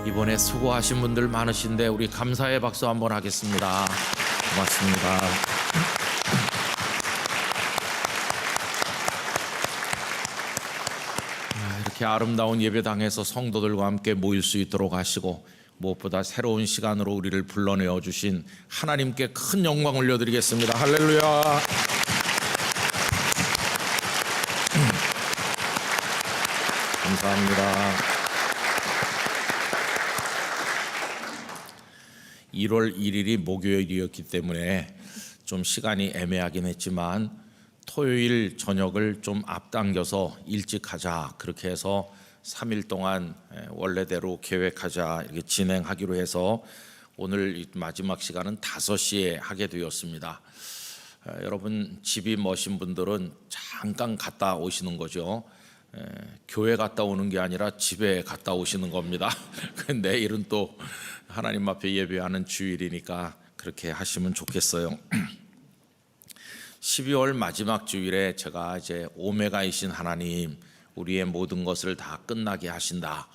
이번에 수고하신 분들 많으신데 우리 감사의 박수 한번 하겠습니다. 고맙습니다. 이렇게 아름다운 예배당에서 성도들과 함께 모일 수 있도록 하시고 무엇보다 새로운 시간으로 우리를 불러내어 주신 하나님께 큰 영광 올려드리겠습니다. 할렐루야. 감사합니다. 1월 1일이 목요일이었기 때문에 좀 시간이 애매하긴 했지만 토요일 저녁을 좀 앞당겨서 일찍 하자, 그렇게 해서 3일 동안 원래대로 계획하자 이렇게 진행하기로 해서 오늘 마지막 시간은 5시에 하게 되었습니다. 여러분 집이 머신 분들은 잠깐 갔다 오시는 거죠. 교회 갔다 오는 게 아니라 집에 갔다 오시는 겁니다. 내일은 또 하나님 앞에 예배하는 주일이니까 그렇게 하시면 좋겠어요. 12월 마지막 주일에 제가 이제 오메가이신 하나님, 우리의 모든 것을 다 끝나게 하신다,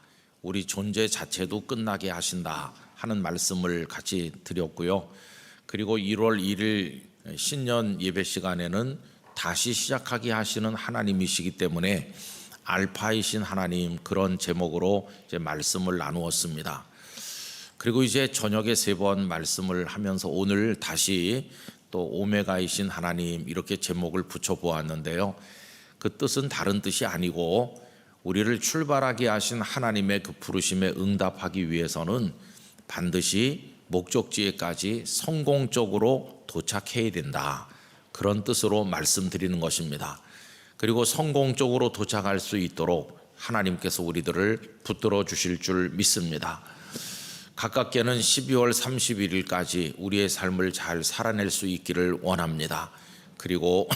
우리 존재 자체도 끝나게 하신다 하는 말씀을 같이 드렸고요. 그리고 1월 1일 신년 예배 시간에는 다시 시작하게 하시는 하나님이시기 때문에 알파이신 하나님, 그런 제목으로 이제 말씀을 나누었습니다. 그리고 이제 저녁에 3번 말씀을 하면서 오늘 다시 또 오메가이신 하나님 이렇게 제목을 붙여보았는데요. 그 뜻은 다른 뜻이 아니고 우리를 출발하게 하신 하나님의 그 부르심에 응답하기 위해서는 반드시 목적지에까지 성공적으로 도착해야 된다, 그런 뜻으로 말씀드리는 것입니다. 그리고 성공적으로 도착할 수 있도록 하나님께서 우리들을 붙들어 주실 줄 믿습니다. 가깝게는 12월 31일까지 우리의 삶을 잘 살아낼 수 있기를 원합니다. 그리고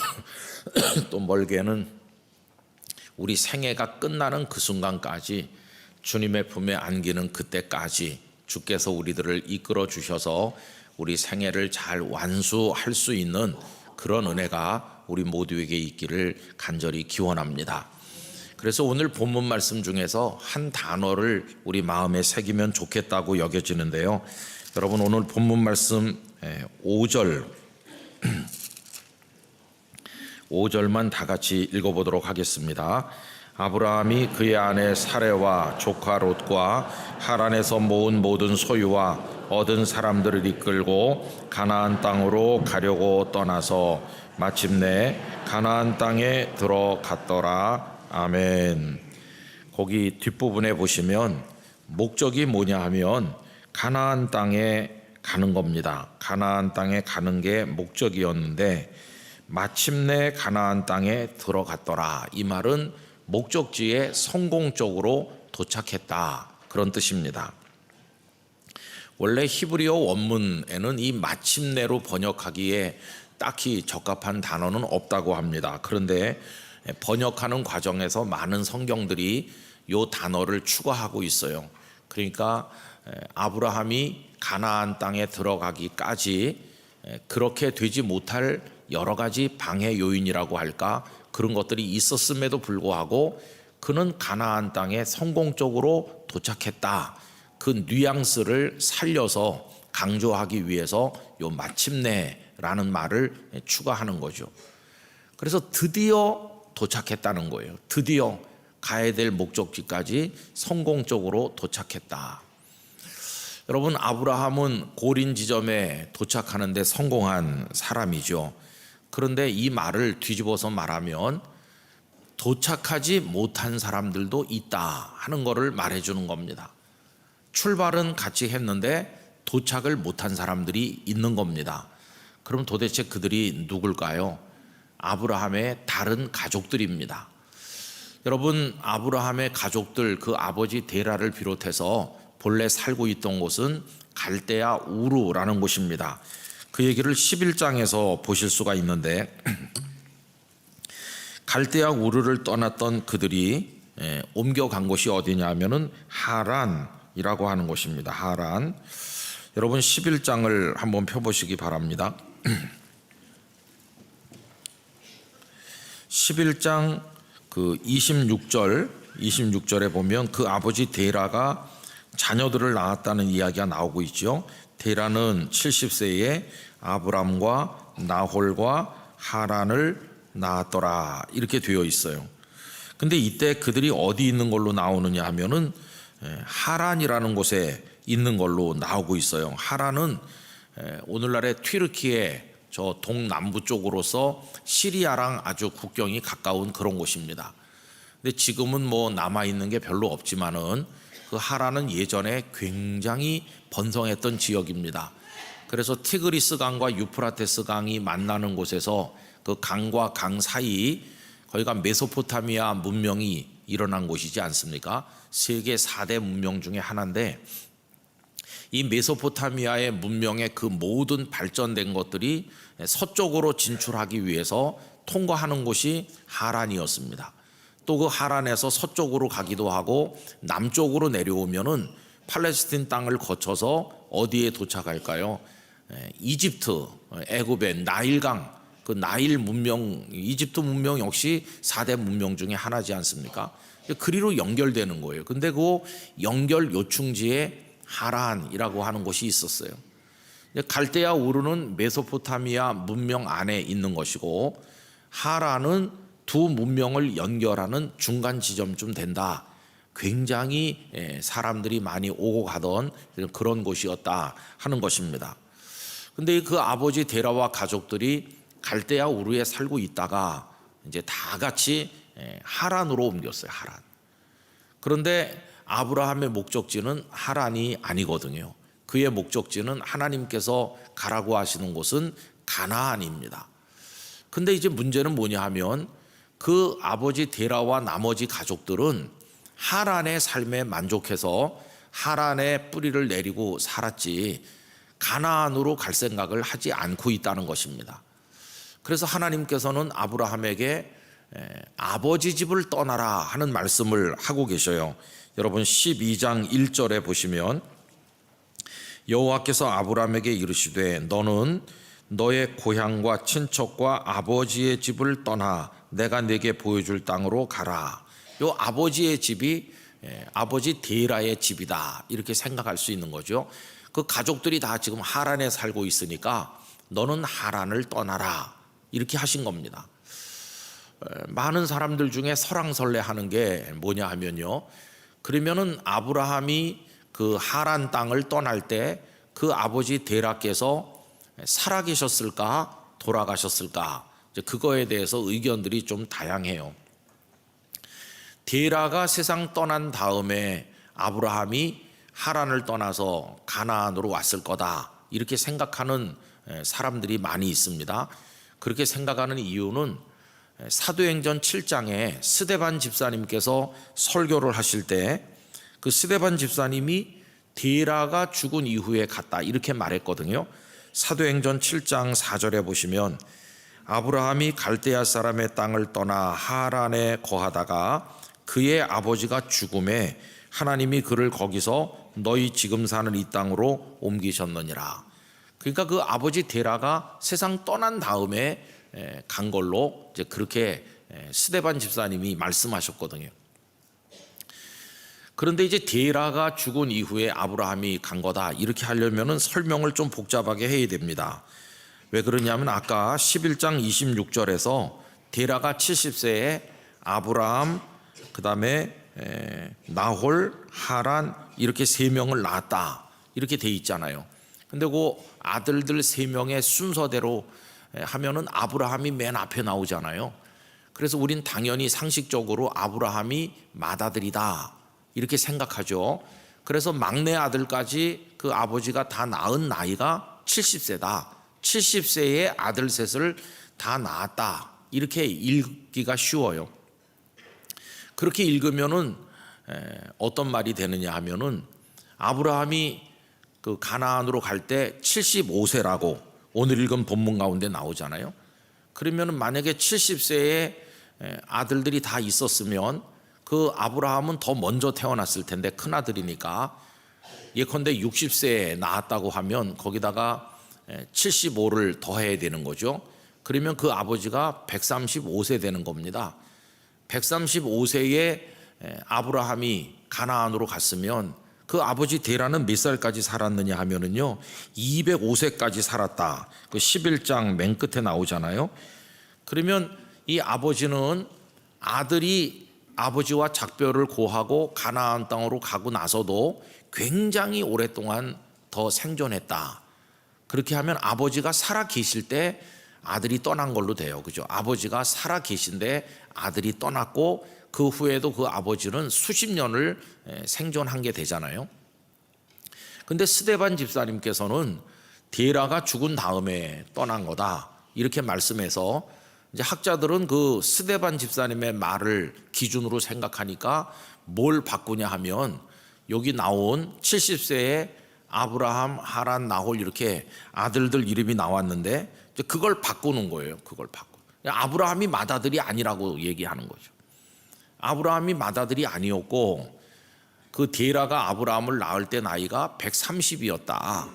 또 멀게는 우리 생애가 끝나는 그 순간까지, 주님의 품에 안기는 그때까지 주께서 우리들을 이끌어 주셔서 우리 생애를 잘 완수할 수 있는 그런 은혜가 우리 모두에게 있기를 간절히 기원합니다. 그래서 오늘 본문 말씀 중에서 한 단어를 우리 마음에 새기면 좋겠다고 여겨지는데요. 여러분 오늘 본문 말씀 5절만 다 같이 읽어보도록 하겠습니다. 아브라함이 그의 아내 사레와 조카 롯과 하란에서 모은 모든 소유와 얻은 사람들을 이끌고 가나안 땅으로 가려고 떠나서 마침내 가나안 땅에 들어갔더라. 아멘. 거기 뒷부분에 보시면 목적이 뭐냐 하면 가나안 땅에 가는 겁니다. 가나안 땅에 가는 게 목적이었는데 마침내 가나안 땅에 들어갔더라, 이 말은 목적지에 성공적으로 도착했다, 그런 뜻입니다. 원래 히브리어 원문에는 이 마침내로 번역하기에 딱히 적합한 단어는 없다고 합니다. 그런데 번역하는 과정에서 많은 성경들이 이 단어를 추가하고 있어요. 그러니까 아브라함이 가나안 땅에 들어가기까지 그렇게 되지 못할 여러 가지 방해 요인이라고 할까, 그런 것들이 있었음에도 불구하고 그는 가나안 땅에 성공적으로 도착했다, 그 뉘앙스를 살려서 강조하기 위해서 요 마침내라는 말을 추가하는 거죠. 그래서 드디어 도착했다는 거예요. 드디어 가야 될 목적지까지 성공적으로 도착했다. 여러분, 아브라함은 고린 지점에 도착하는데 성공한 사람이죠. 그런데 이 말을 뒤집어서 말하면 도착하지 못한 사람들도 있다 하는 것을 말해주는 겁니다. 출발은 같이 했는데 도착을 못한 사람들이 있는 겁니다. 그럼 도대체 그들이 누굴까요? 아브라함의 다른 가족들입니다. 여러분, 아브라함의 가족들, 그 아버지 데라를 비롯해서 본래 살고 있던 곳은 갈대아 우르라는 곳입니다. 그 얘기를 11장에서 보실 수가 있는데 갈대아 우르를 떠났던 그들이 옮겨간 곳이 어디냐 하면은 하란이라고 하는 곳입니다. 하란. 여러분 11장을 한번 펴보시기 바랍니다. 11장 그 26절에 보면 그 아버지 데라가 자녀들을 낳았다는 이야기가 나오고 있죠. 데라는 70세에 아브람과 나홀과 하란을 낳았더라 이렇게 되어 있어요. 근데 이때 그들이 어디 있는 걸로 나오느냐 하면은 하란이라는 곳에 있는 걸로 나오고 있어요. 하란은 오늘날의 튀르키예 저 동남부 쪽으로서 시리아랑 아주 국경이 가까운 그런 곳입니다. 근데 지금은 뭐 남아 있는 게 별로 없지만은 그 하란은 예전에 굉장히 번성했던 지역입니다. 그래서 티그리스 강과 유프라테스 강이 만나는 곳에서 그 강과 강 사이 거기가 메소포타미아 문명이 일어난 곳이지 않습니까? 세계 4대 문명 중에 하나인데 이 메소포타미아의 문명의 그 모든 발전된 것들이 서쪽으로 진출하기 위해서 통과하는 곳이 하란이었습니다. 또 그 하란에서 서쪽으로 가기도 하고 남쪽으로 내려오면은 팔레스틴 땅을 거쳐서 어디에 도착할까요? 이집트, 애굽의 나일강, 그 나일 문명, 이집트 문명 역시 4대 문명 중에 하나지 않습니까? 그리로 연결되는 거예요. 근데 그 연결 요충지에 하란이라고 하는 곳이 있었어요. 갈대아 우르는 메소포타미아 문명 안에 있는 것이고 하란은 두 문명을 연결하는 중간 지점쯤 된다. 굉장히 사람들이 많이 오고 가던 그런 곳이었다 하는 것입니다. 근데 그 아버지 데라와 가족들이 갈대아 우르에 살고 있다가 이제 다 같이 하란으로 옮겼어요. 하란. 그런데 아브라함의 목적지는 하란이 아니거든요. 그의 목적지는 하나님께서 가라고 하시는 곳은 가나안입니다. 근데 이제 문제는 뭐냐 하면 그 아버지 데라와 나머지 가족들은 하란의 삶에 만족해서 하란에 뿌리를 내리고 살았지 가나안으로 갈 생각을 하지 않고 있다는 것입니다. 그래서 하나님께서는 아브라함에게 아버지 집을 떠나라 하는 말씀을 하고 계셔요. 여러분 12장 1절에 보시면 여호와께서 아브라함에게 이르시되 너는 너의 고향과 친척과 아버지의 집을 떠나 내가 네게 보여줄 땅으로 가라. 요 아버지의 집이 아버지 데라의 집이다 이렇게 생각할 수 있는 거죠. 그 가족들이 다 지금 하란에 살고 있으니까 너는 하란을 떠나라 이렇게 하신 겁니다. 많은 사람들 중에 설왕설래하는 게 뭐냐 하면요, 그러면은 아브라함이 그 하란 땅을 떠날 때 그 아버지 데라께서 살아계셨을까 돌아가셨을까, 그거에 대해서 의견들이 좀 다양해요. 데라가 세상 떠난 다음에 아브라함이 하란을 떠나서 가나안으로 왔을 거다 이렇게 생각하는 사람들이 많이 있습니다. 그렇게 생각하는 이유는 사도행전 7장에 스데반 집사님께서 설교를 하실 때 그 스데반 집사님이 데라가 죽은 이후에 갔다 이렇게 말했거든요. 사도행전 7장 4절에 보시면 아브라함이 갈대아 사람의 땅을 떠나 하란에 거하다가 그의 아버지가 죽음에 하나님이 그를 거기서 너희 지금 사는 이 땅으로 옮기셨느니라. 그러니까 그 아버지 데라가 세상 떠난 다음에 간 걸로 이제 그렇게 스데반 집사님이 말씀하셨거든요. 그런데 이제 데라가 죽은 이후에 아브라함이 간 거다 이렇게 하려면은 설명을 좀 복잡하게 해야 됩니다. 왜 그러냐면 아까 11장 26절에서 데라가 70세에 아브라함 그다음에 나홀, 하란 이렇게 세 명을 낳았다 이렇게 돼 있잖아요. 근데 그 아들들 세 명의 순서대로 하면은 아브라함이 맨 앞에 나오잖아요. 그래서 우린 당연히 상식적으로 아브라함이 맏아들이다 이렇게 생각하죠. 그래서 막내 아들까지 그 아버지가 다 낳은 나이가 70세다. 70세의 아들 셋을 다 낳았다. 이렇게 읽기가 쉬워요. 그렇게 읽으면은 어떤 말이 되느냐 하면은 아브라함이 그 가나안으로 갈 때 75세라고 오늘 읽은 본문 가운데 나오잖아요. 그러면은 만약에 70세의 아들들이 다 있었으면 그 아브라함은 더 먼저 태어났을 텐데 큰아들이니까 예컨대 60세에 낳았다고 하면 거기다가 75를 더해야 되는 거죠. 그러면 그 아버지가 135세 되는 겁니다. 135세에 아브라함이 가나안으로 갔으면 그 아버지 데라는 몇 살까지 살았느냐 하면은요 205세까지 살았다. 그 11장 맨 끝에 나오잖아요. 그러면 이 아버지는 아들이 아버지와 작별을 고하고 가나안 땅으로 가고 나서도 굉장히 오랫동안 더 생존했다. 그렇게 하면 아버지가 살아 계실 때 아들이 떠난 걸로 돼요. 그죠? 아버지가 살아 계신데 아들이 떠났고 그 후에도 그 아버지는 수십 년을 생존한 게 되잖아요. 근데 스데반 집사님께서는 데라가 죽은 다음에 떠난 거다. 이렇게 말씀해서 이제 학자들은 그 스데반 집사님의 말을 기준으로 생각하니까 뭘 바꾸냐 하면 여기 나온 70세의 아브라함, 하란, 나홀 이렇게 아들들 이름이 나왔는데 그걸 바꾸는 거예요. 그걸 바꾸. 아브라함이 맏아들이 아니라고 얘기하는 거죠. 아브라함이 맏아들이 아니었고 그 데라가 아브라함을 낳을 때 나이가 130이었다.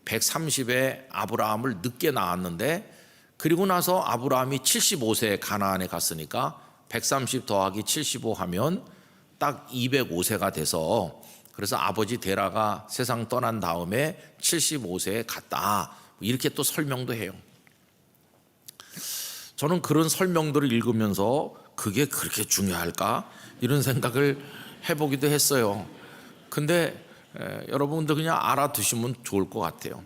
130에 아브라함을 늦게 낳았는데 그리고 나서 아브라함이 75세에 가나안에 갔으니까 130 더하기 75 하면 딱 205세가 돼서 그래서 아버지 데라가 세상 떠난 다음에 75세에 갔다. 이렇게 또 설명도 해요. 저는 그런 설명들을 읽으면서 그게 그렇게 중요할까? 이런 생각을 해보기도 했어요. 근데 여러분들 그냥 알아두시면 좋을 것 같아요.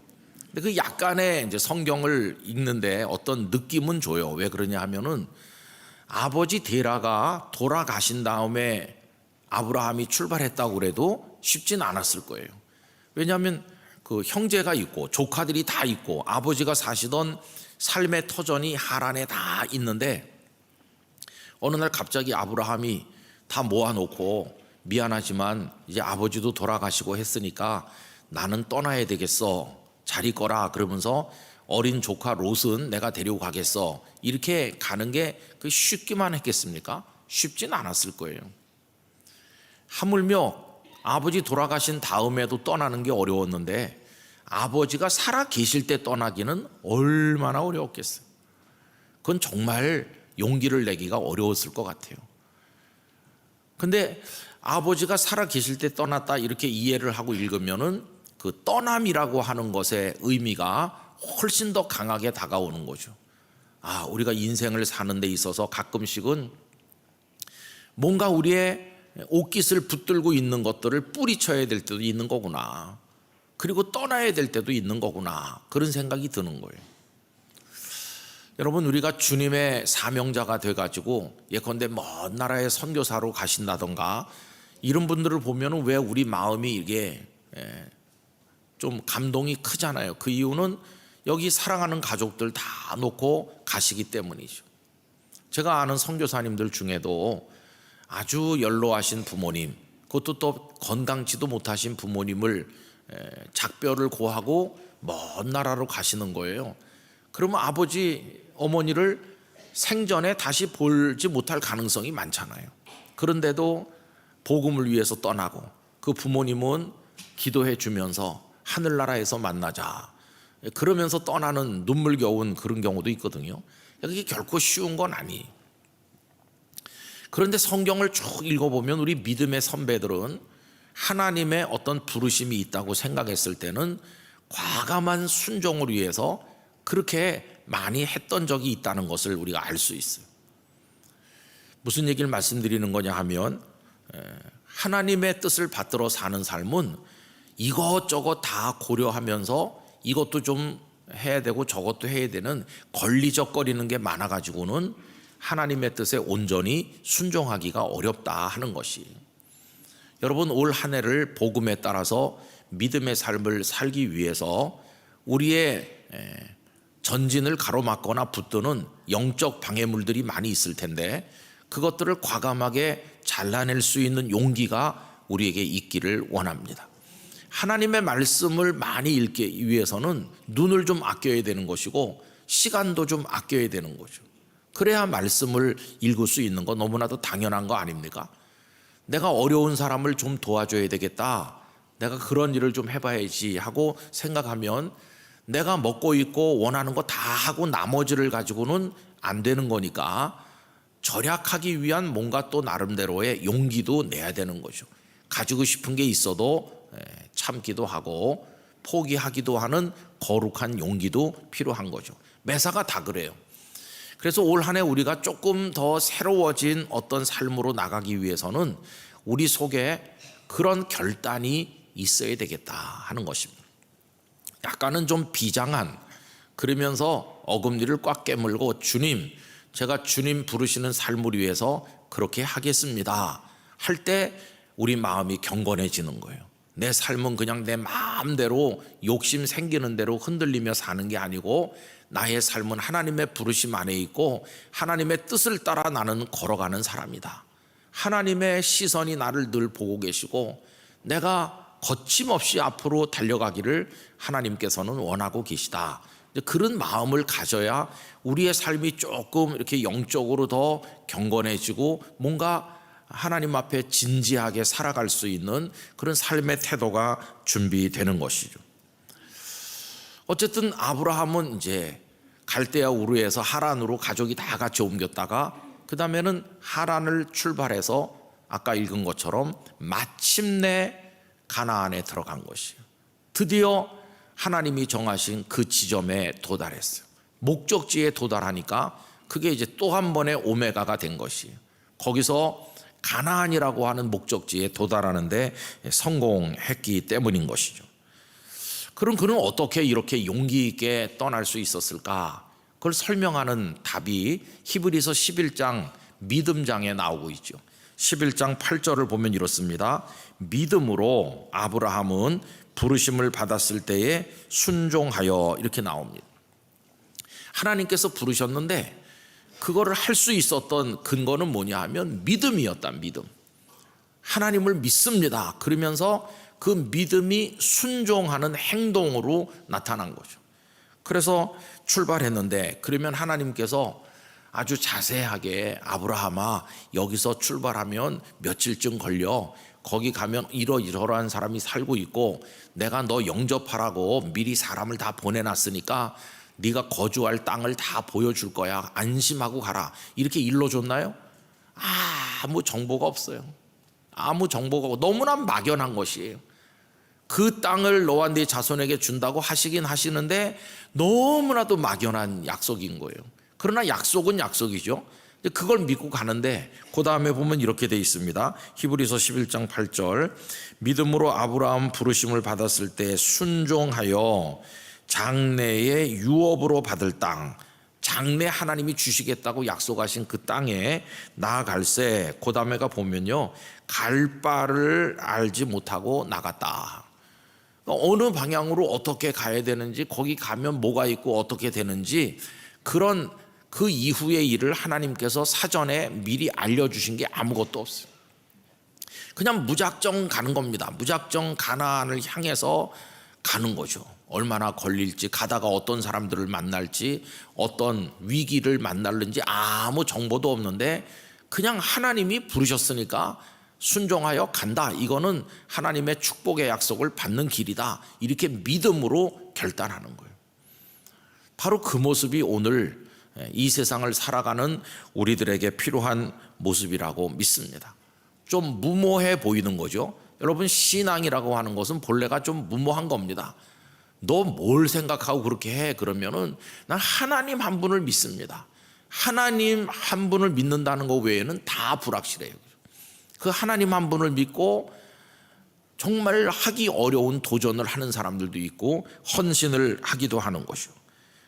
근데 그 약간의 이제 성경을 읽는데 어떤 느낌은 줘요. 왜 그러냐 하면은 아버지 데라가 돌아가신 다음에 아브라함이 출발했다고 그래도 쉽진 않았을 거예요. 왜냐하면 그 형제가 있고 조카들이 다 있고 아버지가 사시던 삶의 터전이 하란에 다 있는데 어느 날 갑자기 아브라함이 다 모아놓고 미안하지만 이제 아버지도 돌아가시고 했으니까 나는 떠나야 되겠어. 잘 있거라. 그러면서 어린 조카 롯은 내가 데리고 가겠어. 이렇게 가는 게 쉽기만 했겠습니까? 쉽진 않았을 거예요. 하물며 아버지 돌아가신 다음에도 떠나는 게 어려웠는데 아버지가 살아 계실 때 떠나기는 얼마나 어려웠겠어요. 그건 정말 용기를 내기가 어려웠을 것 같아요. 근데 아버지가 살아 계실 때 떠났다 이렇게 이해를 하고 읽으면은 그 떠남이라고 하는 것의 의미가 훨씬 더 강하게 다가오는 거죠. 아, 우리가 인생을 사는 데 있어서 가끔씩은 뭔가 우리의 옷깃을 붙들고 있는 것들을 뿌리쳐야 될 때도 있는 거구나. 그리고 떠나야 될 때도 있는 거구나. 그런 생각이 드는 거예요. 여러분, 우리가 주님의 사명자가 돼가지고 예컨대 먼 나라의 선교사로 가신다던가 이런 분들을 보면 왜 우리 마음이 이게 좀 감동이 크잖아요. 그 이유는 여기 사랑하는 가족들 다 놓고 가시기 때문이죠. 제가 아는 선교사님들 중에도 아주 연로하신 부모님, 그것도 또 건강치도 못하신 부모님을 작별을 고하고 먼 나라로 가시는 거예요. 그러면 아버지, 어머니를 생전에 다시 보지 못할 가능성이 많잖아요. 그런데도 복음을 위해서 떠나고 그 부모님은 기도해 주면서 하늘나라에서 만나자 그러면서 떠나는 눈물겨운 그런 경우도 있거든요. 그게 결코 쉬운 건 아니에요. 그런데 성경을 쭉 읽어보면 우리 믿음의 선배들은 하나님의 어떤 부르심이 있다고 생각했을 때는 과감한 순종을 위해서 그렇게 많이 했던 적이 있다는 것을 우리가 알 수 있어요. 무슨 얘기를 말씀드리는 거냐 하면 하나님의 뜻을 받들어 사는 삶은 이것저것 다 고려하면서 이것도 좀 해야 되고 저것도 해야 되는 걸리적거리는 게 많아가지고는 하나님의 뜻에 온전히 순종하기가 어렵다 하는 것이. 여러분, 올 한 해를 복음에 따라서 믿음의 삶을 살기 위해서 우리의 전진을 가로막거나 붙드는 영적 방해물들이 많이 있을 텐데 그것들을 과감하게 잘라낼 수 있는 용기가 우리에게 있기를 원합니다. 하나님의 말씀을 많이 읽기 위해서는 눈을 좀 아껴야 되는 것이고 시간도 좀 아껴야 되는 거죠. 그래야 말씀을 읽을 수 있는 거 너무나도 당연한 거 아닙니까? 내가 어려운 사람을 좀 도와줘야 되겠다. 내가 그런 일을 좀 해봐야지 하고 생각하면 내가 먹고 있고 원하는 거 다 하고 나머지를 가지고는 안 되는 거니까 절약하기 위한 뭔가 또 나름대로의 용기도 내야 되는 거죠. 가지고 싶은 게 있어도 참기도 하고 포기하기도 하는 거룩한 용기도 필요한 거죠. 매사가 다 그래요. 그래서 올 한 해 우리가 조금 더 새로워진 어떤 삶으로 나가기 위해서는 우리 속에 그런 결단이 있어야 되겠다 하는 것입니다. 약간은 좀 비장한, 그러면서 어금니를 꽉 깨물고 주님, 제가 주님 부르시는 삶을 위해서 그렇게 하겠습니다 할 때 우리 마음이 경건해지는 거예요. 내 삶은 그냥 내 마음대로 욕심 생기는 대로 흔들리며 사는 게 아니고 나의 삶은 하나님의 부르심 안에 있고 하나님의 뜻을 따라 나는 걸어가는 사람이다. 하나님의 시선이 나를 늘 보고 계시고 내가 거침없이 앞으로 달려가기를 하나님께서는 원하고 계시다. 그런 마음을 가져야 우리의 삶이 조금 이렇게 영적으로 더 경건해지고 뭔가 하나님 앞에 진지하게 살아갈 수 있는 그런 삶의 태도가 준비되는 것이죠. 어쨌든 아브라함은 이제 갈대아 우르에서 하란으로 가족이 다 같이 옮겼다가 그 다음에는 하란을 출발해서 아까 읽은 것처럼 마침내 가나안에 들어간 것이에요. 드디어 하나님이 정하신 그 지점에 도달했어요. 목적지에 도달하니까 그게 이제 또 한 번의 오메가가 된 것이에요. 거기서 가나안이라고 하는 목적지에 도달하는데 성공했기 때문인 것이죠. 그럼 그는 어떻게 이렇게 용기 있게 떠날 수 있었을까? 그걸 설명하는 답이 히브리서 11장 믿음장에 나오고 있죠. 11장 8절을 보면 이렇습니다. 믿음으로 아브라함은 부르심을 받았을 때에 순종하여, 이렇게 나옵니다. 하나님께서 부르셨는데 그거를 할 수 있었던 근거는 뭐냐 하면 믿음이었다. 믿음. 하나님을 믿습니다. 그러면서 그 믿음이 순종하는 행동으로 나타난 거죠. 그래서 출발했는데 그러면 하나님께서 아주 자세하게 아브라함아 여기서 출발하면 며칠쯤 걸려, 거기 가면 이러이러한 사람이 살고 있고 내가 너 영접하라고 미리 사람을 다 보내놨으니까 네가 거주할 땅을 다 보여줄 거야, 안심하고 가라, 이렇게 일러줬나요? 아무 정보가 없어요. 아무 정보가 없고 너무나 막연한 것이에요. 그 땅을 너와 네 자손에게 준다고 하시긴 하시는데 너무나도 막연한 약속인 거예요. 그러나 약속은 약속이죠. 그걸 믿고 가는데 그 다음에 보면 이렇게 돼 있습니다. 히브리서 11장 8절 믿음으로 아브라함 부르심을 받았을 때 순종하여 장래의 유업으로 받을 땅, 장래 하나님이 주시겠다고 약속하신 그 땅에 나아갈새, 그 다음에가 보면요 갈 바를 알지 못하고 나갔다. 어느 방향으로 어떻게 가야 되는지, 거기 가면 뭐가 있고 어떻게 되는지, 그런 그 이후의 일을 하나님께서 사전에 미리 알려주신 게 아무것도 없어요. 그냥 무작정 가는 겁니다. 무작정 가나안을 향해서 가는 거죠. 얼마나 걸릴지, 가다가 어떤 사람들을 만날지, 어떤 위기를 만날는지 아무 정보도 없는데 그냥 하나님이 부르셨으니까 순종하여 간다. 이거는 하나님의 축복의 약속을 받는 길이다. 이렇게 믿음으로 결단하는 거예요. 바로 그 모습이 오늘 이 세상을 살아가는 우리들에게 필요한 모습이라고 믿습니다. 좀 무모해 보이는 거죠. 여러분, 신앙이라고 하는 것은 본래가 좀 무모한 겁니다. 너 뭘 생각하고 그렇게 해? 그러면은 난 하나님 한 분을 믿습니다. 하나님 한 분을 믿는다는 것 외에는 다 불확실해요. 그 하나님 한 분을 믿고 정말 하기 어려운 도전을 하는 사람들도 있고 헌신을 하기도 하는 것이요.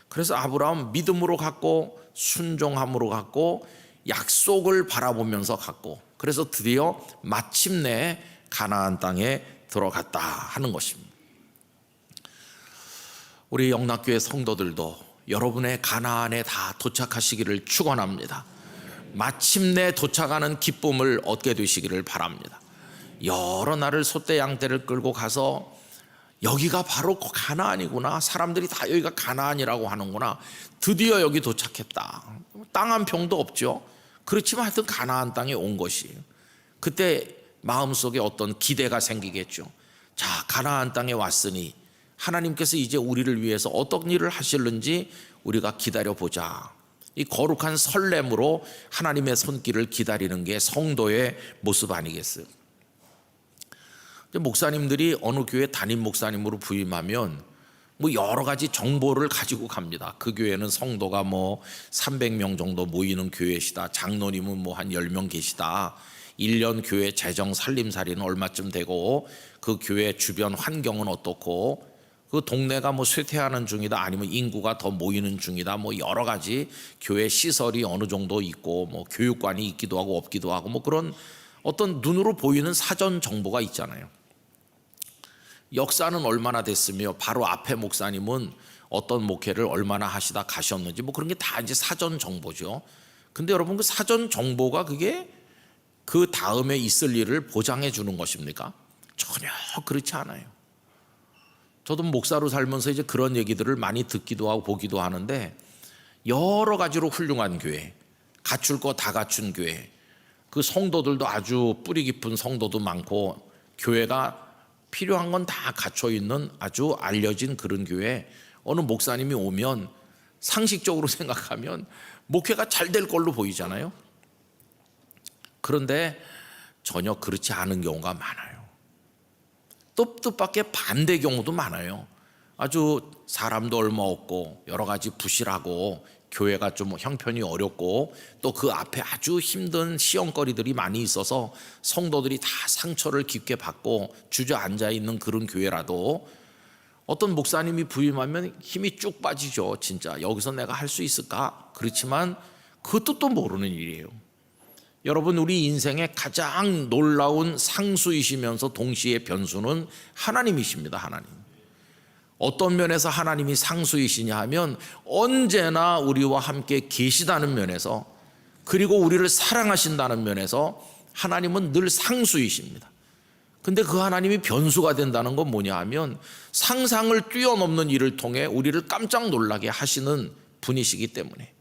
그래서 아브라함 믿음으로 갔고 순종함으로 갔고 약속을 바라보면서 갔고, 그래서 드디어 마침내 가나안 땅에 들어갔다 하는 것입니다. 우리 영락교회 성도들도 여러분의 가나안에 다 도착하시기를 축원합니다. 마침내 도착하는 기쁨을 얻게 되시기를 바랍니다. 여러 날을 소떼 양떼를 끌고 가서 여기가 바로 가나안이구나, 사람들이 다 여기가 가나안이라고 하는구나, 드디어 여기 도착했다. 땅 한 평도 없죠. 그렇지만 하여튼 가나안 땅에 온 것이에요. 그때 마음속에 어떤 기대가 생기겠죠. 자, 가나안 땅에 왔으니 하나님께서 이제 우리를 위해서 어떤 일을 하실는지 우리가 기다려보자. 이 거룩한 설렘으로 하나님의 손길을 기다리는 게 성도의 모습 아니겠어요? 목사님들이 어느 교회 담임 목사님으로 부임하면 뭐 여러 가지 정보를 가지고 갑니다. 그 교회는 성도가 뭐 300명 정도 모이는 교회시다. 장로님은 뭐 한 10명 계시다. 1년 교회 재정 살림살이는 얼마쯤 되고 그 교회 주변 환경은 어떻고 그 동네가 뭐 쇠퇴하는 중이다 아니면 인구가 더 모이는 중이다 뭐 여러 가지 교회 시설이 어느 정도 있고 뭐 교육관이 있기도 하고 없기도 하고 뭐 그런 어떤 눈으로 보이는 사전 정보가 있잖아요. 역사는 얼마나 됐으며 바로 앞에 목사님은 어떤 목회를 얼마나 하시다 가셨는지 뭐 그런 게 다 이제 사전 정보죠. 근데 여러분 그 사전 정보가 그게 그 다음에 있을 일을 보장해 주는 것입니까? 전혀 그렇지 않아요. 저도 목사로 살면서 이제 그런 얘기들을 많이 듣기도 하고 보기도 하는데 여러 가지로 훌륭한 교회, 갖출 거 다 갖춘 교회, 그 성도들도 아주 뿌리 깊은 성도도 많고 교회가 필요한 건 다 갖춰 있는 아주 알려진 그런 교회 어느 목사님이 오면 상식적으로 생각하면 목회가 잘 될 걸로 보이잖아요. 그런데 전혀 그렇지 않은 경우가 많아요. 또 뜻밖의 반대 경우도 많아요. 아주 사람도 얼마 없고 여러 가지 부실하고 교회가 좀 형편이 어렵고 또 그 앞에 아주 힘든 시험거리들이 많이 있어서 성도들이 다 상처를 깊게 받고 주저앉아 있는 그런 교회라도 어떤 목사님이 부임하면 힘이 쭉 빠지죠. 진짜 여기서 내가 할 수 있을까? 그렇지만 그것도 또 모르는 일이에요. 여러분 우리 인생의 가장 놀라운 상수이시면서 동시에 변수는 하나님이십니다. 하나님. 어떤 면에서 하나님이 상수이시냐 하면 언제나 우리와 함께 계시다는 면에서 그리고 우리를 사랑하신다는 면에서 하나님은 늘 상수이십니다. 근데 그 하나님이 변수가 된다는 건 뭐냐 하면 상상을 뛰어넘는 일을 통해 우리를 깜짝 놀라게 하시는 분이시기 때문에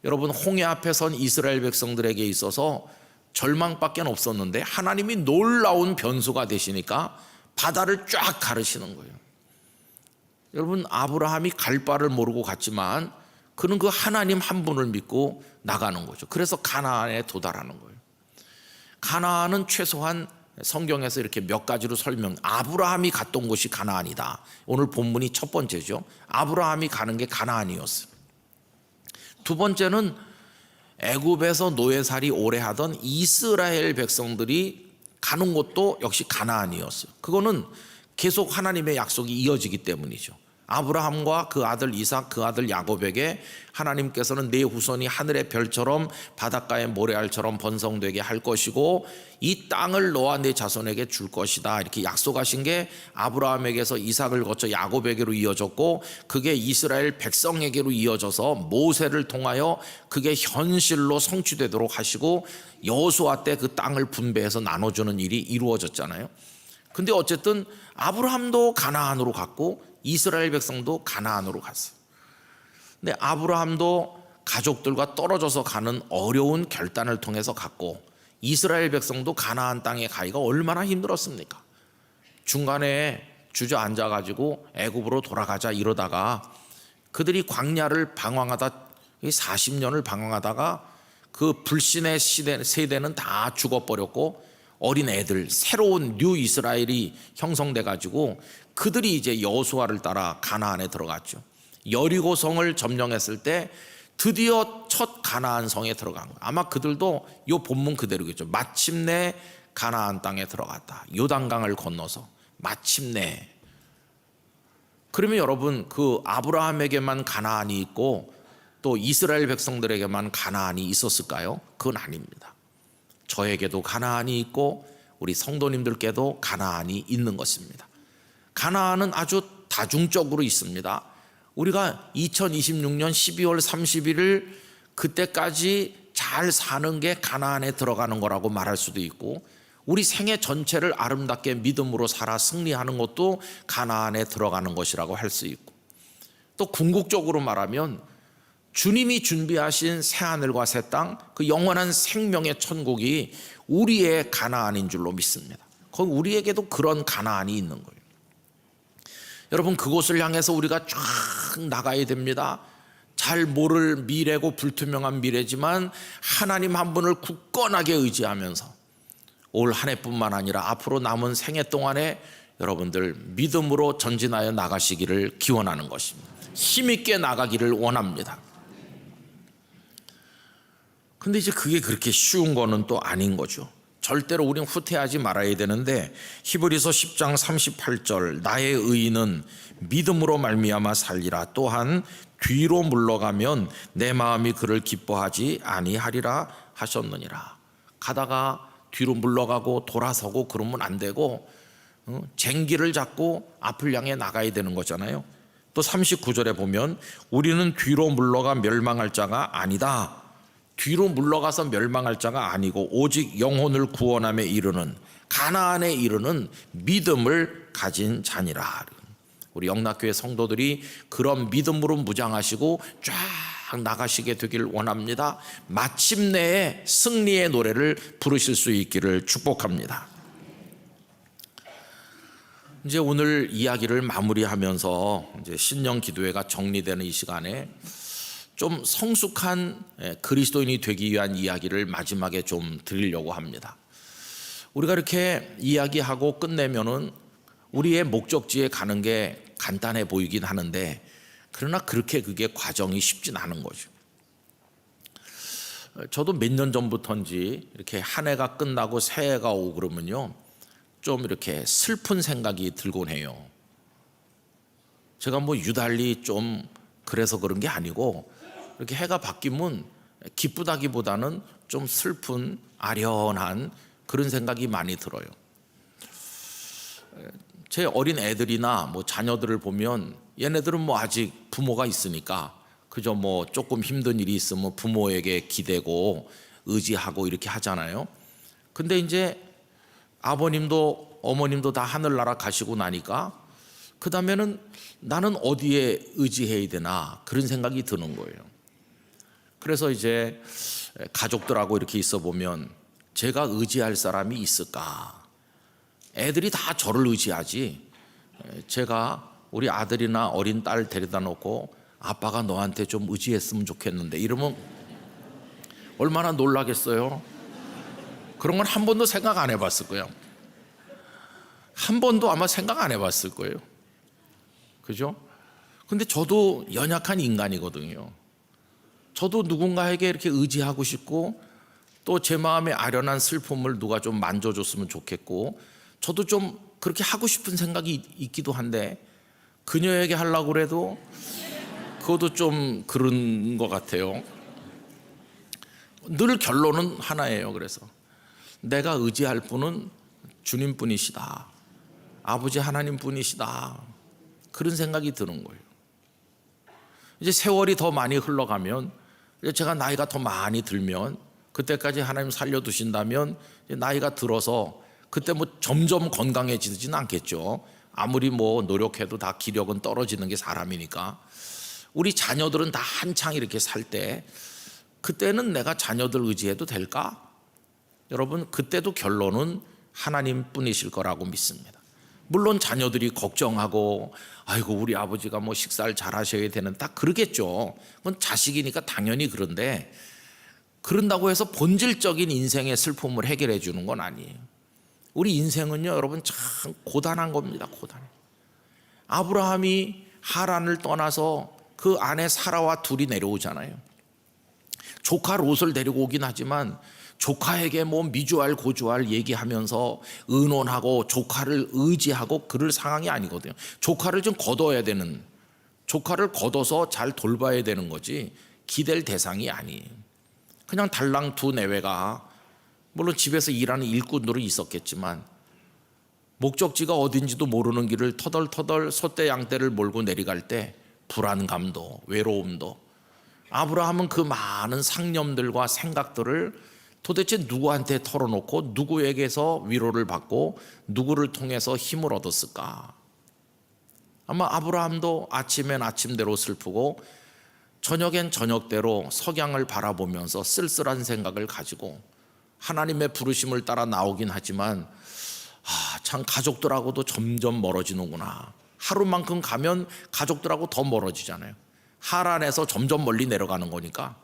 여러분 홍해 앞에 선 이스라엘 백성들에게 있어서 절망밖에 없었는데 하나님이 놀라운 변수가 되시니까 바다를 쫙 가르시는 거예요. 여러분 아브라함이 갈 바를 모르고 갔지만 그는 그 하나님 한 분을 믿고 나가는 거죠. 그래서 가나안에 도달하는 거예요. 가나안은 최소한 성경에서 이렇게 몇 가지로 설명, 아브라함이 갔던 곳이 가나안이다. 오늘 본문이 첫 번째죠. 아브라함이 가는 게 가나안이었어요. 두 번째는 애굽에서 노예살이 오래 하던 이스라엘 백성들이 가는 곳도 역시 가나안이었어요. 그거는 계속 하나님의 약속이 이어지기 때문이죠. 아브라함과 그 아들 이삭, 그 아들 야곱에게 하나님께서는 내 후손이 하늘의 별처럼 바닷가의 모래알처럼 번성되게 할 것이고 이 땅을 너와 내 자손에게 줄 것이다 이렇게 약속하신 게 아브라함에게서 이삭을 거쳐 야곱에게로 이어졌고 그게 이스라엘 백성에게로 이어져서 모세를 통하여 그게 현실로 성취되도록 하시고 여호수아 때 그 땅을 분배해서 나눠주는 일이 이루어졌잖아요. 근데 어쨌든 아브라함도 가나안으로 갔고 이스라엘 백성도 가나안으로 갔어요. 근데 아브라함도 가족들과 떨어져서 가는 어려운 결단을 통해서 갔고 이스라엘 백성도 가나안 땅에 가기가 얼마나 힘들었습니까? 중간에 주저앉아 가지고 애굽으로 돌아가자 이러다가 그들이 광야를 방황하다 40년을 방황하다가 그 불신의 세대는 다 죽어버렸고 어린 애들 새로운 뉴 이스라엘이 형성돼 가지고 그들이 이제 여호수아를 따라 가나안에 들어갔죠. 여리고성을 점령했을 때 드디어 첫 가나안 성에 들어간 거예요. 아마 그들도 이 본문 그대로겠죠. 마침내 가나안 땅에 들어갔다. 요단강을 건너서 마침내. 그러면 여러분 그 아브라함에게만 가나안이 있고 또 이스라엘 백성들에게만 가나안이 있었을까요? 그건 아닙니다. 저에게도 가나안이 있고 우리 성도님들께도 가나안이 있는 것입니다. 가나안은 아주 다중적으로 있습니다. 우리가 2026년 12월 31일 그때까지 잘 사는 게 가나안에 들어가는 거라고 말할 수도 있고 우리 생애 전체를 아름답게 믿음으로 살아 승리하는 것도 가나안에 들어가는 것이라고 할 수 있고 또 궁극적으로 말하면 주님이 준비하신 새하늘과 새 땅, 그 영원한 생명의 천국이 우리의 가나안인 줄로 믿습니다. 거기 우리에게도 그런 가나안이 있는 거예요. 여러분 그곳을 향해서 우리가 쫙 나가야 됩니다. 잘 모를 미래고 불투명한 미래지만 하나님 한 분을 굳건하게 의지하면서 올 한 해뿐만 아니라 앞으로 남은 생애 동안에 여러분들 믿음으로 전진하여 나가시기를 기원하는 것입니다. 힘있게 나가기를 원합니다. 근데 이제 그게 그렇게 쉬운 거는 또 아닌 거죠. 절대로 우리는 후퇴하지 말아야 되는데 히브리서 10장 38절 나의 의인은 믿음으로 말미암아 살리라. 또한 뒤로 물러가면 내 마음이 그를 기뻐하지 아니하리라 하셨느니라. 가다가 뒤로 물러가고 돌아서고 그러면 안 되고 쟁기를 잡고 앞을 향해 나가야 되는 거잖아요. 또 39절에 보면 우리는 뒤로 물러가 멸망할 자가 아니다. 뒤로 물러가서 멸망할 자가 아니고 오직 영혼을 구원함에 이르는 가나안에 이르는 믿음을 가진 자니라. 우리 영락교회 성도들이 그런 믿음으로 무장하시고 쫙 나가시게 되길 원합니다. 마침내에 승리의 노래를 부르실 수 있기를 축복합니다. 이제 오늘 이야기를 마무리하면서 이제 신년 기도회가 정리되는 이 시간에 좀 성숙한 그리스도인이 되기 위한 이야기를 마지막에 좀 드리려고 합니다. 우리가 이렇게 이야기하고 끝내면은 우리의 목적지에 가는 게 간단해 보이긴 하는데 그러나 그렇게 그게 과정이 쉽진 않은 거죠. 저도 몇 년 전부터인지 이렇게 한 해가 끝나고 새해가 오고 그러면요 좀 이렇게 슬픈 생각이 들곤 해요. 제가 뭐 유달리 좀 그래서 그런 게 아니고 이렇게 해가 바뀌면 기쁘다기보다는 좀 슬픈 아련한 그런 생각이 많이 들어요. 제 어린 애들이나 뭐 자녀들을 보면 얘네들은 뭐 아직 부모가 있으니까 그저 뭐 조금 힘든 일이 있으면 부모에게 기대고 의지하고 이렇게 하잖아요. 근데 이제 아버님도 어머님도 다 하늘나라 가시고 나니까 그 다음에는 나는 어디에 의지해야 되나 그런 생각이 드는 거예요. 그래서 이제 가족들하고 이렇게 있어 보면 제가 의지할 사람이 있을까? 애들이 다 저를 의지하지. 제가 우리 아들이나 어린 딸 데려다 놓고 아빠가 너한테 좀 의지했으면 좋겠는데 이러면 얼마나 놀라겠어요? 그런 건 한 번도 생각 안 해봤을 거예요. 한 번도 아마 생각 안 해봤을 거예요. 그죠? 근데 저도 연약한 인간이거든요. 저도 누군가에게 이렇게 의지하고 싶고 또 제 마음의 아련한 슬픔을 누가 좀 만져줬으면 좋겠고 저도 좀 그렇게 하고 싶은 생각이 있기도 한데 그녀에게 하려고 그래도 그것도 좀 그런 것 같아요. 늘 결론은 하나예요. 그래서 내가 의지할 분은 주님뿐이시다. 아버지 하나님뿐이시다. 그런 생각이 드는 거예요. 이제 세월이 더 많이 흘러가면 제가 나이가 더 많이 들면 그때까지 하나님 살려두신다면 나이가 들어서 그때 뭐 점점 건강해지지는 않겠죠. 아무리 뭐 노력해도 다 기력은 떨어지는 게 사람이니까. 우리 자녀들은 다 한창 이렇게 살 때 그때는 내가 자녀들 의지해도 될까? 여러분 그때도 결론은 하나님뿐이실 거라고 믿습니다. 물론 자녀들이 걱정하고 아이고 우리 아버지가 뭐 식사를 잘 하셔야 되는 딱 그러겠죠. 그건 자식이니까 당연히 그런데 그런다고 해서 본질적인 인생의 슬픔을 해결해 주는 건 아니에요. 우리 인생은요 여러분 참 고단한 겁니다. 고단해. 아브라함이 하란을 떠나서 그 아내 사라와 둘이 내려오잖아요. 조카 롯을 데리고 오긴 하지만 조카에게 뭐 미주알 고주알 얘기하면서 의논하고 조카를 의지하고 그럴 상황이 아니거든요. 조카를 좀 걷어야 되는, 조카를 걷어서 잘 돌봐야 되는 거지 기댈 대상이 아니에요. 그냥 달랑 두 내외가 물론 집에서 일하는 일꾼으로 있었겠지만 목적지가 어딘지도 모르는 길을 터덜터덜 소떼 양떼를 몰고 내려갈 때 불안감도 외로움도, 아브라함은 그 많은 상념들과 생각들을 도대체 누구한테 털어놓고 누구에게서 위로를 받고 누구를 통해서 힘을 얻었을까? 아마 아브라함도 아침엔 아침대로 슬프고 저녁엔 저녁대로 석양을 바라보면서 쓸쓸한 생각을 가지고 하나님의 부르심을 따라 나오긴 하지만 참 가족들하고도 점점 멀어지는구나. 하루만큼 가면 가족들하고 더 멀어지잖아요. 하란에서 점점 멀리 내려가는 거니까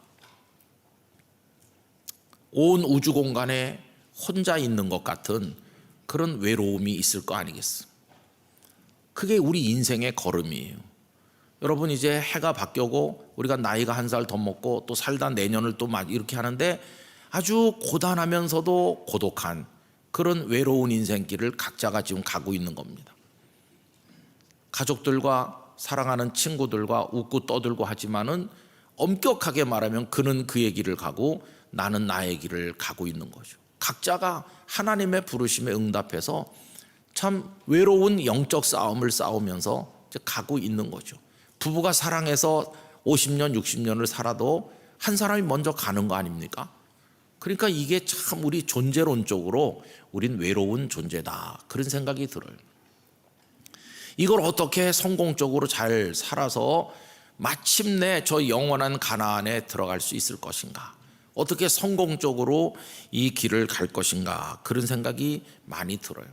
온 우주 공간에 혼자 있는 것 같은 그런 외로움이 있을 거 아니겠어. 그게 우리 인생의 걸음이에요. 여러분, 이제 해가 바뀌고 우리가 나이가 한 살 더 먹고 또 살다 내년을 또 이렇게 하는데 아주 고단하면서도 고독한 그런 외로운 인생길을 각자가 지금 가고 있는 겁니다. 가족들과 사랑하는 친구들과 웃고 떠들고 하지만은 엄격하게 말하면 그는 그의 길을 가고 나는 나의 길을 가고 있는 거죠. 각자가 하나님의 부르심에 응답해서 참 외로운 영적 싸움을 싸우면서 이제 가고 있는 거죠. 부부가 사랑해서 50년, 60년을 살아도 한 사람이 먼저 가는 거 아닙니까? 그러니까 이게 참 우리 존재론적으로 우린 외로운 존재다, 그런 생각이 들어요. 이걸 어떻게 성공적으로 잘 살아서 마침내 저 영원한 가나안에 들어갈 수 있을 것인가, 어떻게 성공적으로 이 길을 갈 것인가, 그런 생각이 많이 들어요.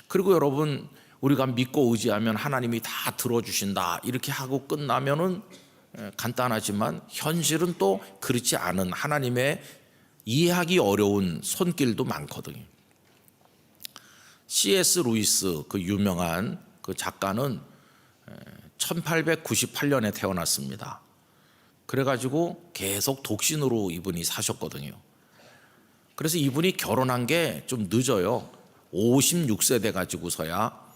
그리고 여러분, 우리가 믿고 의지하면 하나님이 다 들어주신다 이렇게 하고 끝나면은 간단하지만 현실은 또 그렇지 않은 하나님의 이해하기 어려운 손길도 많거든요. C.S. 루이스, 그 유명한 그 작가는 1898년에 태어났습니다. 그래가지고 계속 독신으로 이분이 사셨거든요. 그래서 이분이 결혼한 게 좀 늦어요. 56세 돼 가지고서야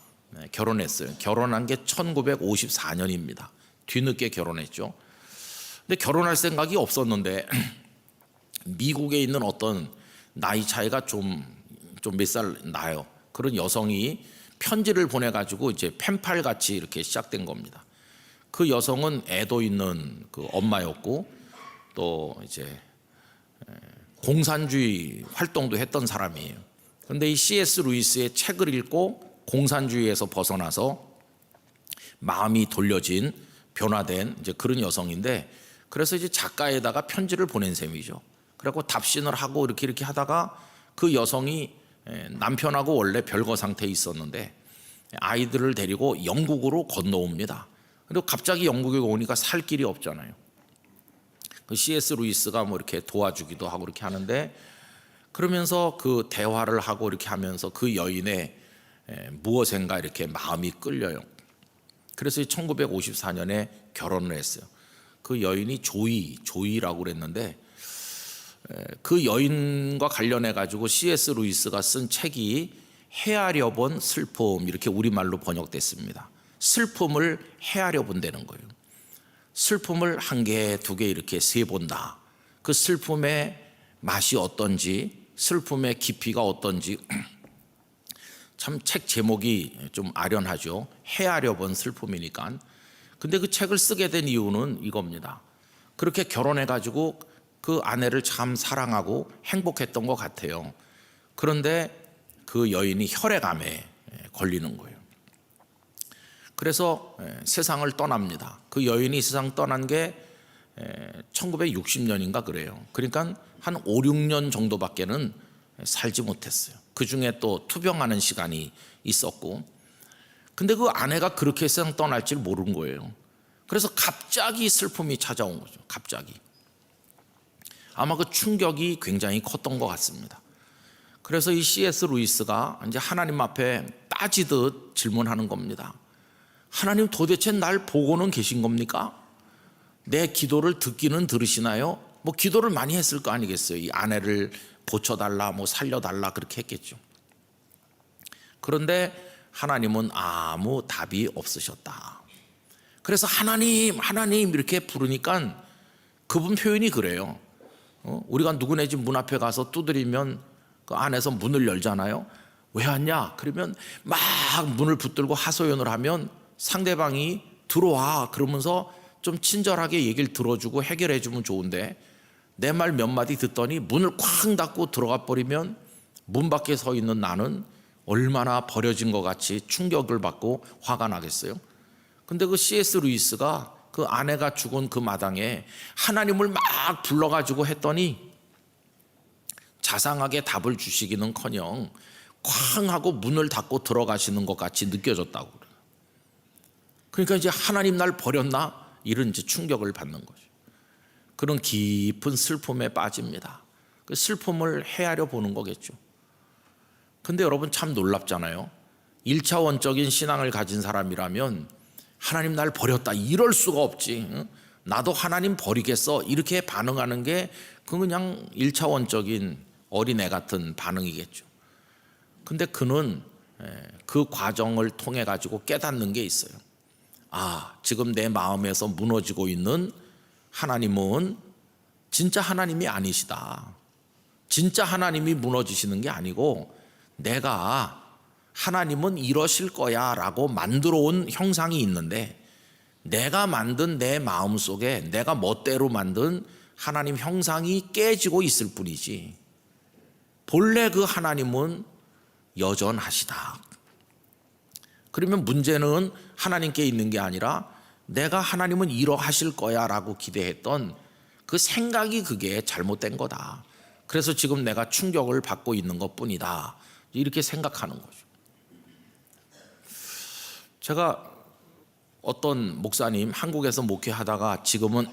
결혼했어요. 결혼한 게 1954년입니다. 뒤늦게 결혼했죠. 근데 결혼할 생각이 없었는데 미국에 있는 어떤 나이 차이가 좀 몇 살 나요. 그런 여성이 편지를 보내가지고 이제 펜팔 같이 이렇게 시작된 겁니다. 그 여성은 애도 있는 그 엄마였고 또 이제 공산주의 활동도 했던 사람이에요. 그런데 이 C.S. 루이스의 책을 읽고 공산주의에서 벗어나서 마음이 돌려진 변화된 이제 그런 여성인데, 그래서 이제 작가에다가 편지를 보낸 셈이죠. 그래고 답신을 하고 이렇게 하다가 그 여성이 남편하고 원래 별거 상태에 있었는데 아이들을 데리고 영국으로 건너옵니다. 그리고 갑자기 영국에 오니까 살 길이 없잖아요. 그 C.S. 루이스가 뭐 이렇게 도와주기도 하고 이렇게 하는데, 그러면서 그 대화를 하고 이렇게 하면서 그 여인의 무엇인가 이렇게 마음이 끌려요. 그래서 1954년에 결혼을 했어요. 그 여인이 조이라고 그랬는데, 그 여인과 관련해 가지고 C.S. 루이스가 쓴 책이 헤아려 본 슬픔, 이렇게 우리말로 번역됐습니다. 슬픔을 헤아려 본다는 거예요. 슬픔을 한 개, 두 개 이렇게 세 본다. 그 슬픔의 맛이 어떤지, 슬픔의 깊이가 어떤지. 참 책 제목이 좀 아련하죠. 헤아려 본 슬픔이니까. 근데 그 책을 쓰게 된 이유는 이겁니다. 그렇게 결혼해 가지고 그 아내를 참 사랑하고 행복했던 것 같아요. 그런데 그 여인이 혈액암에 걸리는 거예요. 그래서 세상을 떠납니다. 그 여인이 세상 떠난 게 1960년인가 그래요. 그러니까 한 5, 6년 정도밖에는 살지 못했어요. 그 중에 또 투병하는 시간이 있었고, 근데 그 아내가 그렇게 세상 떠날 줄 모른 거예요. 그래서 갑자기 슬픔이 찾아온 거죠. 갑자기. 아마 그 충격이 굉장히 컸던 것 같습니다. 그래서 이 C.S. 루이스가 이제 하나님 앞에 따지듯 질문하는 겁니다. 하나님, 도대체 날 보고는 계신 겁니까? 내 기도를 듣기는 들으시나요? 뭐 기도를 많이 했을 거 아니겠어요. 이 아내를 고쳐달라, 뭐 살려달라 그렇게 했겠죠. 그런데 하나님은 아무 답이 없으셨다. 그래서 하나님, 하나님 이렇게 부르니까 그분 표현이 그래요. 우리가 누구네 집 문 앞에 가서 두드리면 그 안에서 문을 열잖아요. 왜 왔냐? 그러면 막 문을 붙들고 하소연을 하면 상대방이 들어와 그러면서 좀 친절하게 얘기를 들어주고 해결해 주면 좋은데, 내 말 몇 마디 듣더니 문을 쾅 닫고 들어가 버리면 문 밖에 서 있는 나는 얼마나 버려진 것 같이 충격을 받고 화가 나겠어요. 근데 그 C.S. 루이스가 그 아내가 죽은 그 마당에 하나님을 막 불러가지고 했더니 자상하게 답을 주시기는커녕 쾅 하고 문을 닫고 들어가시는 것 같이 느껴졌다고 그래요. 그러니까 이제 하나님 날 버렸나? 이런 이제 충격을 받는 거죠. 그런 깊은 슬픔에 빠집니다. 그 슬픔을 헤아려 보는 거겠죠. 근데 여러분 참 놀랍잖아요. 1차원적인 신앙을 가진 사람이라면 하나님 날 버렸다 이럴 수가 없지. 나도 하나님 버리겠어 이렇게 반응하는 게 그냥 1차원적인 어린애 같은 반응이겠죠. 근데 그는 그 과정을 통해 가지고 깨닫는 게 있어요. 아, 지금 내 마음에서 무너지고 있는 하나님은 진짜 하나님이 아니시다. 진짜 하나님이 무너지시는 게 아니고 내가 하나님은 이러실 거야 라고 만들어 온 형상이 있는데 내가 만든 내 마음 속에 내가 멋대로 만든 하나님 형상이 깨지고 있을 뿐이지 본래 그 하나님은 여전하시다. 그러면 문제는 하나님께 있는 게 아니라 내가 하나님은 이러하실 거야 라고 기대했던 그 생각이 그게 잘못된 거다. 그래서 지금 내가 충격을 받고 있는 것뿐이다. 이렇게 생각하는 거죠. 제가 어떤 목사님 한국에서 목회하다가 지금은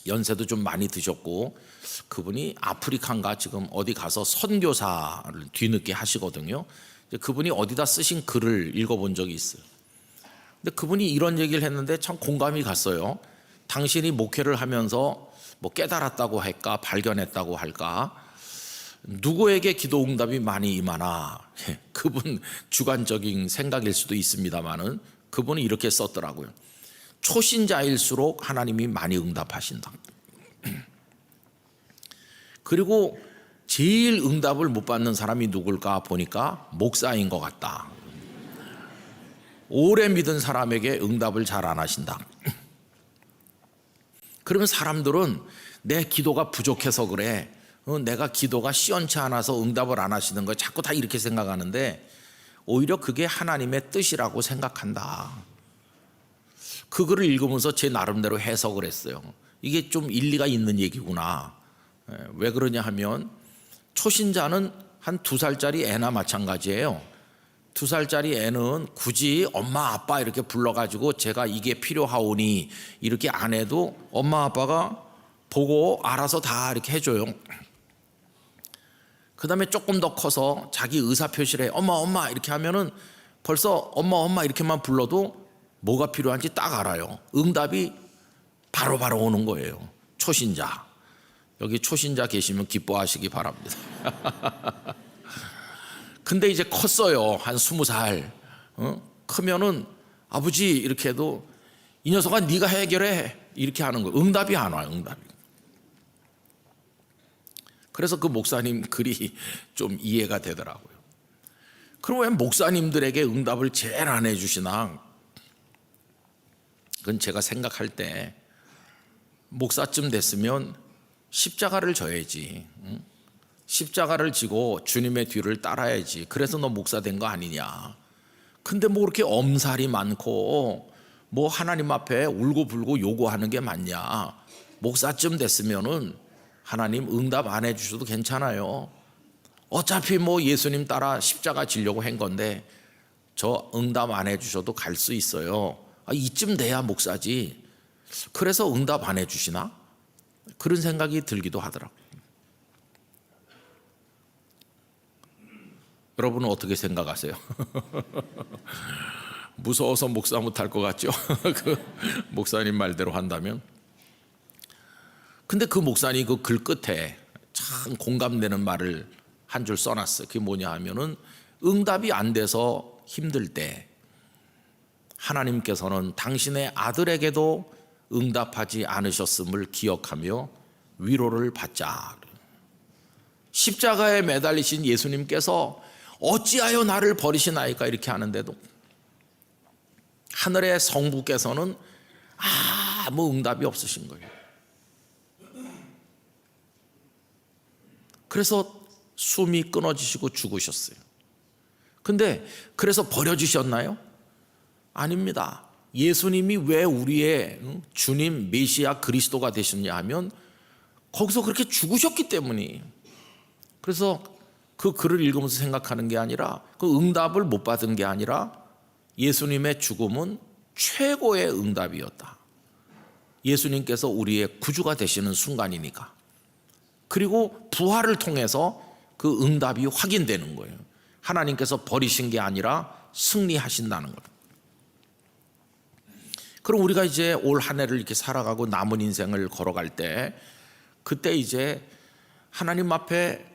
연세도 좀 많이 드셨고 그분이 아프리카인가 지금 어디 가서 선교사를 뒤늦게 하시거든요. 그분이 어디다 쓰신 글을 읽어본 적이 있어요. 근데 그분이 이런 얘기를 했는데 참 공감이 갔어요. 당신이 목회를 하면서 뭐 깨달았다고 할까 발견했다고 할까 누구에게 기도 응답이 많이 임하나 그분 주관적인 생각일 수도 있습니다만은 그분은 이렇게 썼더라고요. 초신자일수록 하나님이 많이 응답하신다. 그리고 제일 응답을 못 받는 사람이 누굴까 보니까 목사인 것 같다. 오래 믿은 사람에게 응답을 잘 안 하신다. 그러면 사람들은 내 기도가 부족해서 그래. 내가 기도가 시원치 않아서 응답을 안 하시는 거 자꾸 다 이렇게 생각하는데 오히려 그게 하나님의 뜻이라고 생각한다. 그 글을 읽으면서 제 나름대로 해석을 했어요. 이게 좀 일리가 있는 얘기구나. 왜 그러냐 하면 초신자는 한 2살짜리 애나 마찬가지예요. 2살짜리 애는 굳이 엄마 아빠 이렇게 불러가지고 제가 이게 필요하오니 이렇게 안 해도 엄마 아빠가 보고 알아서 다 이렇게 해줘요. 그 다음에 조금 더 커서 자기 의사표시를 해. 엄마 이렇게 하면은 벌써 엄마 이렇게만 불러도 뭐가 필요한지 딱 알아요. 응답이 바로바로 오는 거예요. 초신자. 여기 초신자 계시면 기뻐하시기 바랍니다. 근데 이제 컸어요. 한 20살. 크면은 아버지 이렇게 해도 이 녀석아 네가 해결해. 이렇게 하는 거예요. 응답이 안 와요. 응답이. 그래서 그 목사님 글이 좀 이해가 되더라고요. 그럼 왜 목사님들에게 응답을 제일 안 해주시나? 그건 제가 생각할 때 목사쯤 됐으면 십자가를 져야지. 십자가를 지고 주님의 뒤를 따라야지. 그래서 너 목사 된 거 아니냐. 근데 뭐 그렇게 엄살이 많고 뭐 하나님 앞에 울고불고 요구하는 게 맞냐. 목사쯤 됐으면은 하나님 응답 안 해주셔도 괜찮아요. 어차피 뭐 예수님 따라 십자가 지려고 한 건데 저 응답 안 해주셔도 갈 수 있어요. 이쯤 돼야 목사지. 그래서 응답 안 해주시나? 그런 생각이 들기도 하더라고요. 여러분은 어떻게 생각하세요? 무서워서 목사 못할 것 같죠? 그 목사님 말대로 한다면. 근데 그 목사님 그 글 끝에 참 공감되는 말을 한 줄 써놨어요. 그게 뭐냐 하면은 응답이 안 돼서 힘들 때 하나님께서는 당신의 아들에게도 응답하지 않으셨음을 기억하며 위로를 받자. 십자가에 매달리신 예수님께서 어찌하여 나를 버리시나이까 이렇게 하는데도 하늘의 성부께서는 아무 응답이 없으신 거예요. 그래서 숨이 끊어지시고 죽으셨어요. 근데 그래서 버려주셨나요? 아닙니다. 예수님이 왜 우리의 주님 메시아 그리스도가 되셨냐 하면 거기서 그렇게 죽으셨기 때문이에요. 그래서 그 글을 읽으면서 생각하는 게 아니라 그 응답을 못 받은 게 아니라 예수님의 죽음은 최고의 응답이었다. 예수님께서 우리의 구주가 되시는 순간이니까. 그리고 부활을 통해서 그 응답이 확인되는 거예요. 하나님께서 버리신 게 아니라 승리하신다는 거예요. 그럼 우리가 이제 올 한 해를 이렇게 살아가고 남은 인생을 걸어갈 때, 그때 이제 하나님 앞에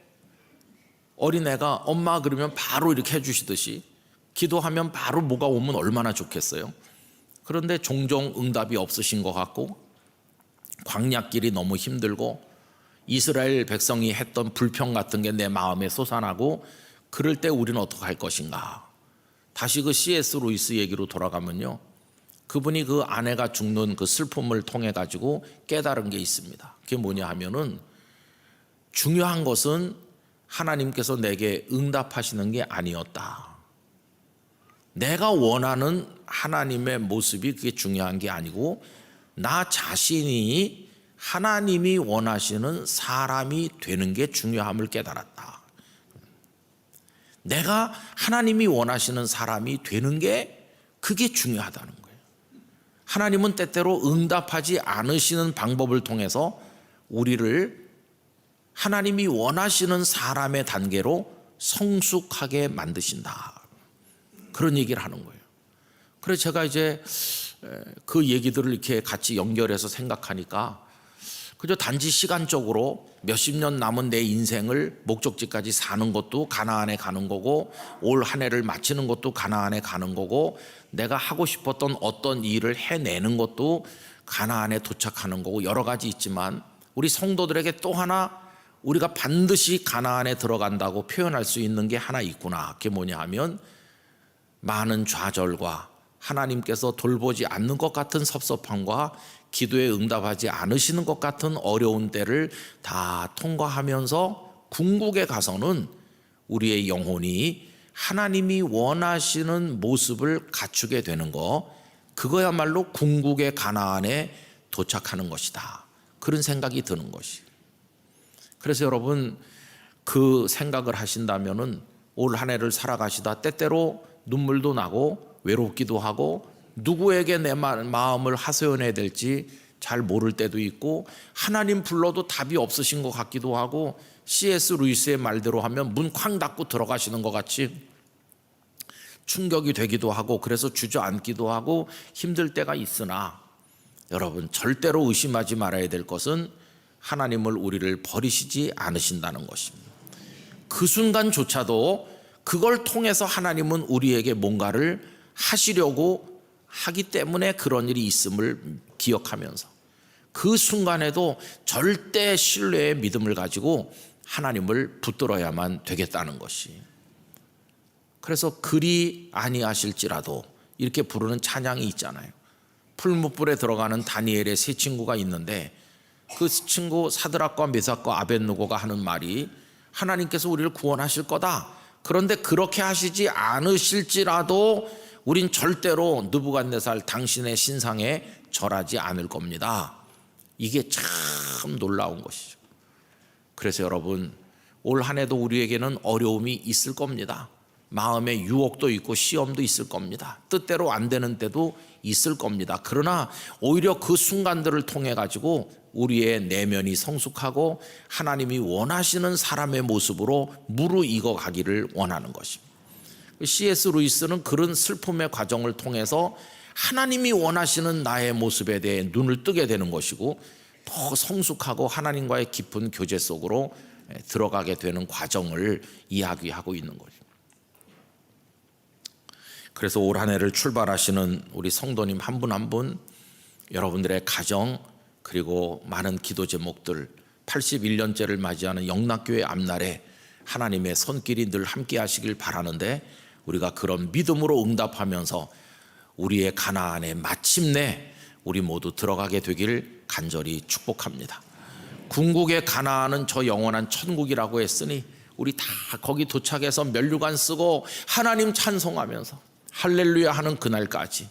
어린애가 엄마 그러면 바로 이렇게 해주시듯이 기도하면 바로 뭐가 오면 얼마나 좋겠어요. 그런데 종종 응답이 없으신 것 같고, 광야길이 너무 힘들고, 이스라엘 백성이 했던 불평 같은 게 내 마음에 솟아나고, 그럴 때 우리는 어떻게 할 것인가. 다시 그 C.S. 루이스 얘기로 돌아가면요, 그분이 그 아내가 죽는 그 슬픔을 통해 가지고 깨달은 게 있습니다. 그게 뭐냐 하면은, 중요한 것은 하나님께서 내게 응답하시는 게 아니었다. 내가 원하는 하나님의 모습이 그게 중요한 게 아니고, 나 자신이 하나님이 원하시는 사람이 되는 게 중요함을 깨달았다. 내가 하나님이 원하시는 사람이 되는 게 그게 중요하다는 거예요. 하나님은 때때로 응답하지 않으시는 방법을 통해서 우리를 하나님이 원하시는 사람의 단계로 성숙하게 만드신다. 그런 얘기를 하는 거예요. 그래서 제가 이제 그 얘기들을 이렇게 같이 연결해서 생각하니까, 그저 단지 시간적으로 몇십 년 남은 내 인생을 목적지까지 사는 것도 가나안에 가는 거고, 올 한 해를 마치는 것도 가나안에 가는 거고, 내가 하고 싶었던 어떤 일을 해내는 것도 가나안에 도착하는 거고, 여러 가지 있지만 우리 성도들에게 또 하나 우리가 반드시 가나안에 들어간다고 표현할 수 있는 게 하나 있구나. 그게 뭐냐 하면, 많은 좌절과 하나님께서 돌보지 않는 것 같은 섭섭함과 기도에 응답하지 않으시는 것 같은 어려운 때를 다 통과하면서 궁극에 가서는 우리의 영혼이 하나님이 원하시는 모습을 갖추게 되는 거, 그거야말로 궁극의 가나안에 도착하는 것이다. 그런 생각이 드는 것이. 그래서 여러분, 그 생각을 하신다면은 올 한 해를 살아가시다 때때로 눈물도 나고 외롭기도 하고, 누구에게 내 마음을 하소연해야 될지 잘 모를 때도 있고, 하나님 불러도 답이 없으신 것 같기도 하고, C.S. 루이스의 말대로 하면 문 쾅 닫고 들어가시는 것 같이 충격이 되기도 하고, 그래서 주저앉기도 하고 힘들 때가 있으나, 여러분 절대로 의심하지 말아야 될 것은 하나님을 우리를 버리시지 않으신다는 것입니다. 그 순간조차도 그걸 통해서 하나님은 우리에게 뭔가를 하시려고 하기 때문에 그런 일이 있음을 기억하면서, 그 순간에도 절대 신뢰의 믿음을 가지고 하나님을 붙들어야만 되겠다는 것이. 그래서 그리 아니하실지라도 이렇게 부르는 찬양이 있잖아요. 풀무불에 들어가는 다니엘의 세 친구가 있는데, 그 친구 사드락과 메삭과 아벳느고가 하는 말이, 하나님께서 우리를 구원하실 거다. 그런데 그렇게 하시지 않으실지라도 우린 절대로 느부갓네살 당신의 신상에 절하지 않을 겁니다. 이게 참 놀라운 것이죠. 그래서 여러분, 올 한 해도 우리에게는 어려움이 있을 겁니다. 마음의 유혹도 있고 시험도 있을 겁니다. 뜻대로 안 되는 때도 있을 겁니다. 그러나 오히려 그 순간들을 통해 가지고 우리의 내면이 성숙하고 하나님이 원하시는 사람의 모습으로 무르익어 가기를 원하는 것입니다. C.S. 루이스는 그런 슬픔의 과정을 통해서 하나님이 원하시는 나의 모습에 대해 눈을 뜨게 되는 것이고, 더 성숙하고 하나님과의 깊은 교제 속으로 들어가게 되는 과정을 이야기하고 있는 거죠. 그래서 올 한 해를 출발하시는 우리 성도님 한 분 한 분, 여러분들의 가정, 그리고 많은 기도 제목들, 81년째를 맞이하는 영락교회 앞날에 하나님의 손길이 늘 함께 하시길 바라는데, 우리가 그런 믿음으로 응답하면서 우리의 가나안에 마침내 우리 모두 들어가게 되길 간절히 축복합니다. 궁극의 가나안은 저 영원한 천국이라고 했으니, 우리 다 거기 도착해서 면류관 쓰고 하나님 찬송하면서 할렐루야 하는 그날까지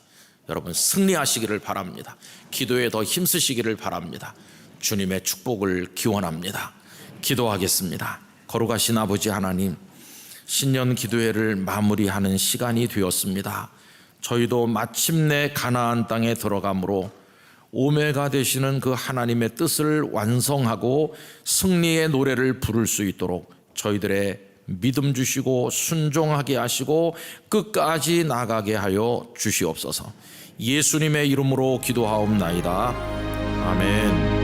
여러분 승리하시기를 바랍니다. 기도에 더 힘쓰시기를 바랍니다. 주님의 축복을 기원합니다. 기도하겠습니다. 거룩하신 아버지 하나님, 신년 기도회를 마무리하는 시간이 되었습니다. 저희도 마침내 가나안 땅에 들어가므로 오메가 되시는 그 하나님의 뜻을 완성하고 승리의 노래를 부를 수 있도록 저희들의 믿음 주시고 순종하게 하시고 끝까지 나가게 하여 주시옵소서. 예수님의 이름으로 기도하옵나이다. 아멘.